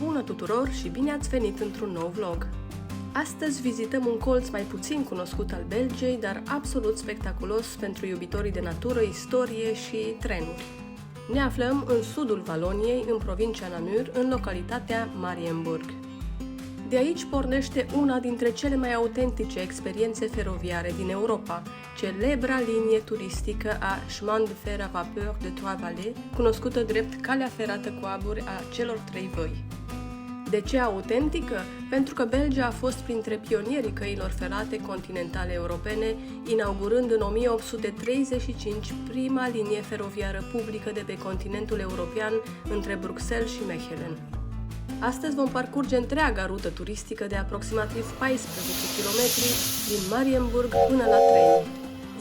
Bună tuturor și bine ați venit într-un nou vlog! Astăzi vizităm un colț mai puțin cunoscut al Belgiei, dar absolut spectaculos pentru iubitorii de natură, istorie și trenuri. Ne aflăm în sudul Valoniei, în provincia Namur, în localitatea Marienburg. De aici pornește una dintre cele mai autentice experiențe feroviare din Europa, celebra linie turistică a Chemin de fer à vapeur de Trois Vallées, cunoscută drept calea ferată cu aburi a celor trei văi. De ce autentică? Pentru că Belgia a fost printre pionierii căilor ferate continentale europene, inaugurând în 1835 prima linie feroviară publică de pe continentul european între Bruxelles și Mechelen. Astăzi vom parcurge întreaga rută turistică de aproximativ 14 km din Marienburg până la Tren.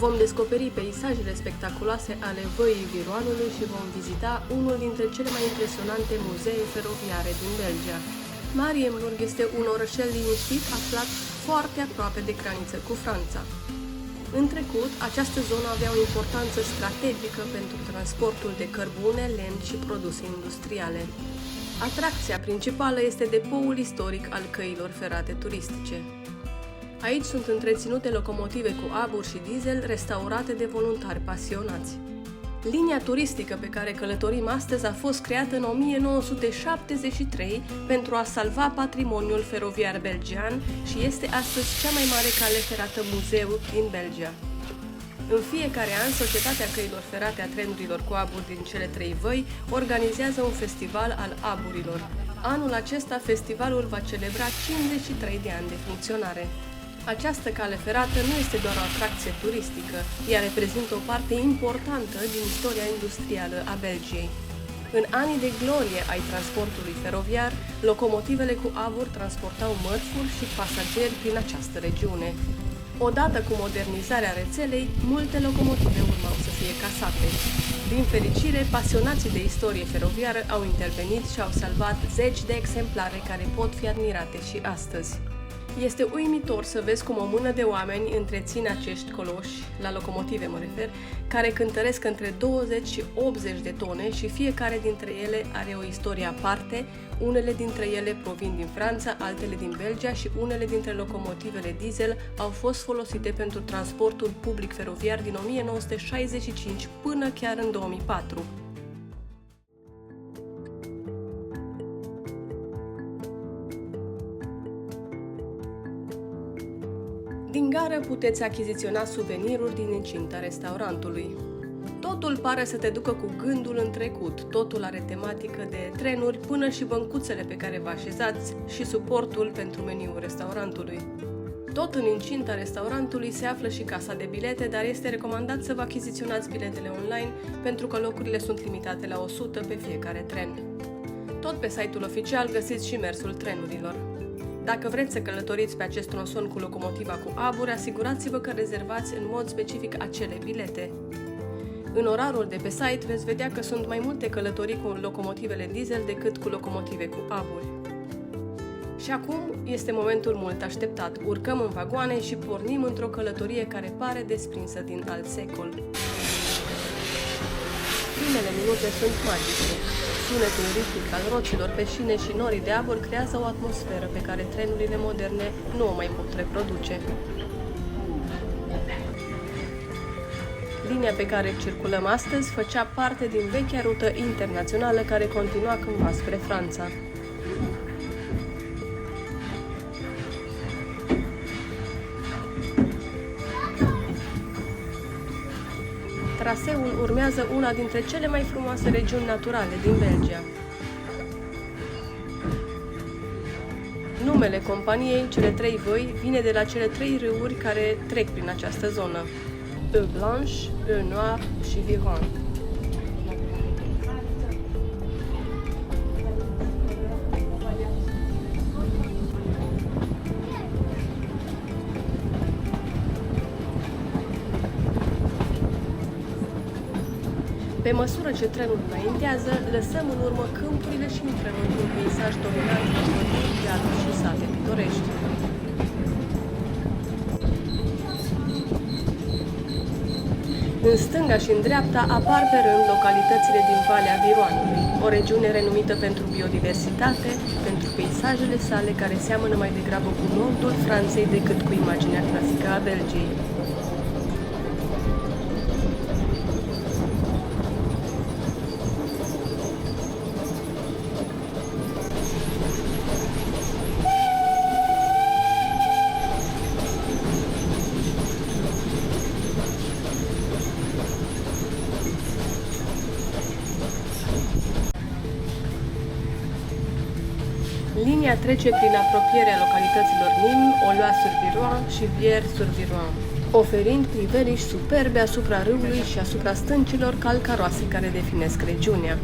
Vom descoperi peisajele spectaculoase ale văii Viroanului și vom vizita unul dintre cele mai impresionante muzee feroviare din Belgia. Marienburg este un orășel liniștit aflat foarte aproape de graniță cu Franța. În trecut, această zonă avea o importanță strategică pentru transportul de cărbune, lemn și produse industriale. Atracția principală este depoul istoric al căilor ferate turistice. Aici sunt întreținute locomotive cu abur și diesel restaurate de voluntari pasionați. Linia turistică pe care călătorim astăzi a fost creată în 1973 pentru a salva patrimoniul feroviar belgian și este astăzi cea mai mare cale ferată muzeu din Belgia. În fiecare an, Societatea Căilor Ferate a Trenurilor cu Abur din cele trei văi organizează un festival al aburilor. Anul acesta, festivalul va celebra 53 de ani de funcționare. Această cale ferată nu este doar o atracție turistică, ea reprezintă o parte importantă din istoria industrială a Belgiei. În anii de glorie ai transportului feroviar, locomotivele cu abur transportau mărfuri și pasageri prin această regiune. Odată cu modernizarea rețelei, multe locomotive urmau să fie casate. Din fericire, pasionații de istorie feroviară au intervenit și au salvat zeci de exemplare care pot fi admirate și astăzi. Este uimitor să vezi cum o mână de oameni întrețin acești coloși, la locomotive mă refer, care cântăresc între 20 și 80 de tone și fiecare dintre ele are o istorie aparte, unele dintre ele provin din Franța, altele din Belgia și unele dintre locomotivele diesel au fost folosite pentru transportul public feroviar din 1965 până chiar în 2004. Din gară puteți achiziționa suveniruri din incinta restaurantului. Totul pare să te ducă cu gândul în trecut, totul are tematică de trenuri până și băncuțele pe care vă așezați și suportul pentru meniul restaurantului. Tot în incinta restaurantului se află și casa de bilete, dar este recomandat să vă achiziționați biletele online pentru că locurile sunt limitate la 100 pe fiecare tren. Tot pe site-ul oficial găsiți și mersul trenurilor. Dacă vreți să călătoriți pe acest tronson cu locomotiva cu aburi, asigurați-vă că rezervați în mod specific acele bilete. În orarul de pe site veți vedea că sunt mai multe călătorii cu locomotivele diesel decât cu locomotive cu aburi. Și acum este momentul mult așteptat. Urcăm în vagoane și pornim într-o călătorie care pare desprinsă din alt secol. Primele minute sunt magice. Sunetul ritmic al roților pe șine și norii de abur creează o atmosferă pe care trenurile moderne nu o mai pot reproduce. Linia pe care circulăm astăzi făcea parte din vechea rută internațională care continua cândva spre Franța. Traseul urmează una dintre cele mai frumoase regiuni naturale din Belgia. Numele companiei, cele trei văi, vine de la cele trei râuri care trec prin această zonă: Eau Blanche, Eau Noire și Viron. Pe măsură ce trenul înaintează, lăsăm în urmă câmpurile și intrăm într-un peisaj dominat de păduri, iarburi și sate pitorești. În stânga și în dreapta apar pe rând localitățile din Valea Viroanului. o regiune renumită pentru biodiversitate, pentru peisajele sale care seamănă mai degrabă cu nordul Franței decât cu imaginea clasică a Belgiei. Linia trece prin apropierea localităților Nîmes, Aulnoy-sur-Viroin și Vierzles-sur-Viroin, oferind priveliști superbe asupra râului și asupra stâncilor calcaroase care definesc regiunea.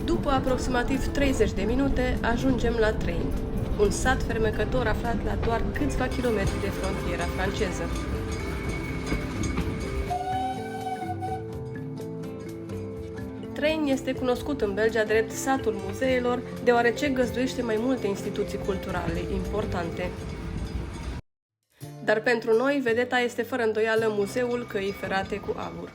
După aproximativ 30 de minute, ajungem la Train, un sat fermecător aflat la doar câțiva kilometri de frontiera franceză. Train este cunoscut în Belgia drept satul muzeelor, deoarece găzduiește mai multe instituții culturale importante. Dar pentru noi, vedeta este fără îndoială Muzeul Căii Ferate cu Abur.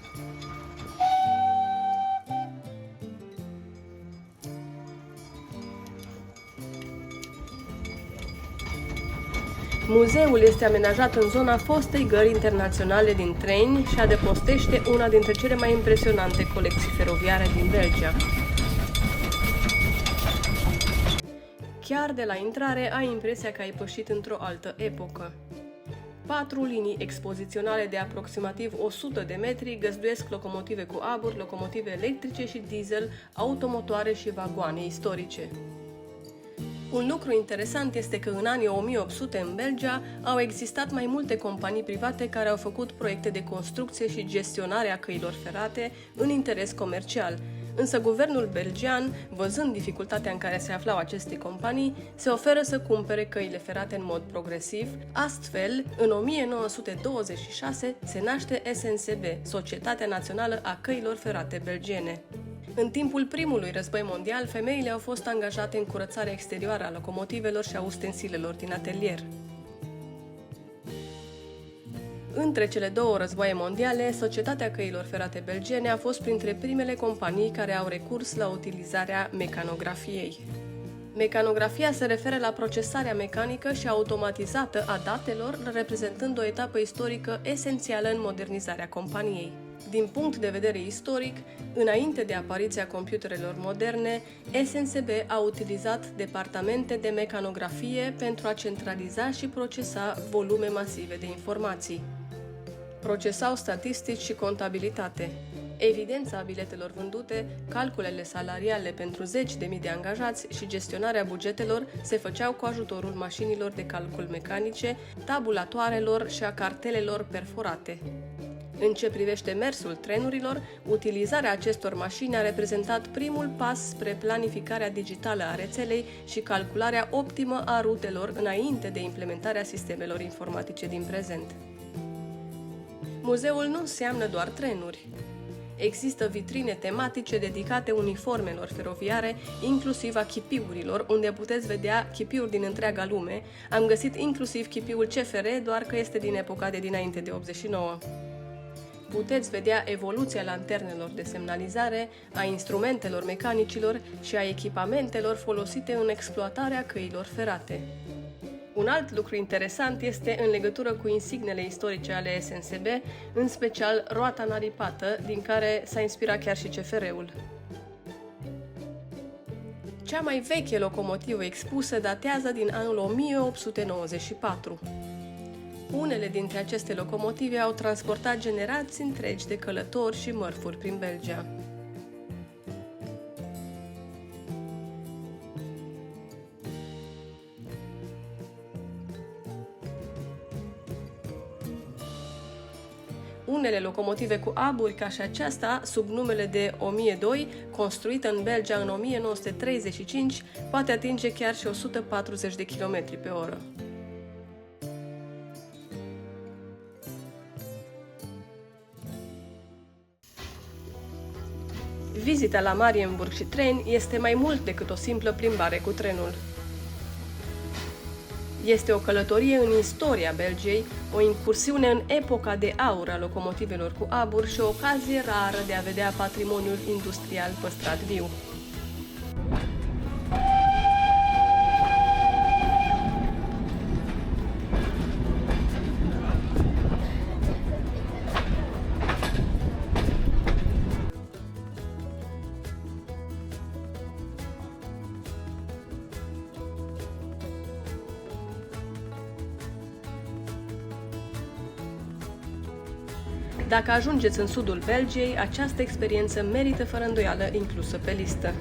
Muzeul este amenajat în zona fostei gări internaționale din Train și adăpostește una dintre cele mai impresionante colecții feroviare din Belgia. Chiar de la intrare ai impresia că ai pășit într-o altă epocă. 4 linii expoziționale de aproximativ 100 de metri găzduiesc locomotive cu abur, locomotive electrice și diesel, automotoare și vagoane istorice. Un lucru interesant este că în anii 1800 în Belgia au existat mai multe companii private care au făcut proiecte de construcție și gestionare a căilor ferate în interes comercial, însă guvernul belgian, văzând dificultatea în care se aflau aceste companii, se oferă să cumpere căile ferate în mod progresiv. Astfel, în 1926 se naște SNCB, Societatea Națională a Căilor Ferate Belgiene. În timpul primului război mondial, femeile au fost angajate în curățarea exterioară a locomotivelor și a ustensilelor din atelier. Între cele două războaie mondiale, Societatea Căilor Ferate Belgiene a fost printre primele companii care au recurs la utilizarea mecanografiei. Mecanografia se referă la procesarea mecanică și automatizată a datelor, reprezentând o etapă istorică esențială în modernizarea companiei. Din punct de vedere istoric, înainte de apariția computerelor moderne, SNCB a utilizat departamente de mecanografie pentru a centraliza și procesa volume masive de informații. Procesau statistici și contabilitate. Evidența biletelor vândute, calculele salariale pentru zeci de mii de angajați și gestionarea bugetelor se făceau cu ajutorul mașinilor de calcul mecanice, tabulatoarelor și a cartelelor perforate. În ce privește mersul trenurilor, utilizarea acestor mașini a reprezentat primul pas spre planificarea digitală a rețelei și calcularea optimă a rutelor înainte de implementarea sistemelor informatice din prezent. Muzeul nu înseamnă doar trenuri. Există vitrine tematice dedicate uniformelor feroviare, inclusiv a chipiurilor, unde puteți vedea chipiuri din întreaga lume. Am găsit inclusiv chipiul CFR, doar că este din epoca de dinainte de 89. Puteți vedea evoluția lanternelor de semnalizare, a instrumentelor mecanicilor și a echipamentelor folosite în exploatarea căilor ferate. Un alt lucru interesant este în legătură cu insignele istorice ale SNCB, în special roata naripată, din care s-a inspirat chiar și CFR-ul. Cea mai veche locomotivă expusă datează din anul 1894. Unele dintre aceste locomotive au transportat generații întregi de călători și mărfuri prin Belgia. unele locomotive cu aburi ca și aceasta, sub numele de 1002, construită în Belgia în 1935, poate atinge chiar și 140 de km pe oră. Vizita la Marienburg și Treni este mai mult decât o simplă plimbare cu trenul. Este o călătorie în istoria Belgiei, o incursiune în epoca de aur a locomotivelor cu aburi și o ocazie rară de a vedea patrimoniul industrial păstrat viu. Dacă ajungeți în sudul Belgiei, această experiență merită fără îndoială inclusă pe listă.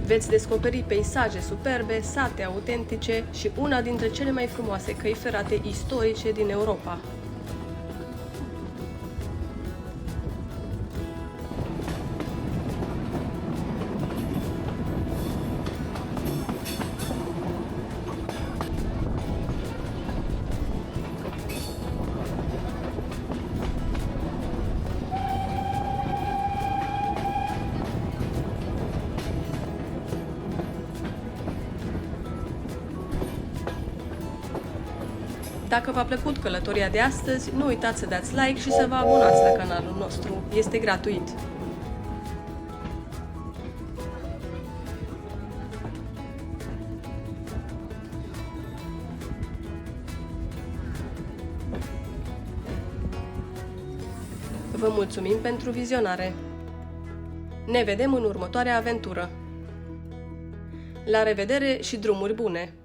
Veți descoperi peisaje superbe, sate autentice și una dintre cele mai frumoase căi ferate istorice din Europa. Dacă v-a plăcut călătoria de astăzi, nu uitați să dați like și să vă abonați la canalul nostru. Este gratuit. Vă mulțumim pentru vizionare. Ne vedem în următoarea aventură. La revedere și drumuri bune!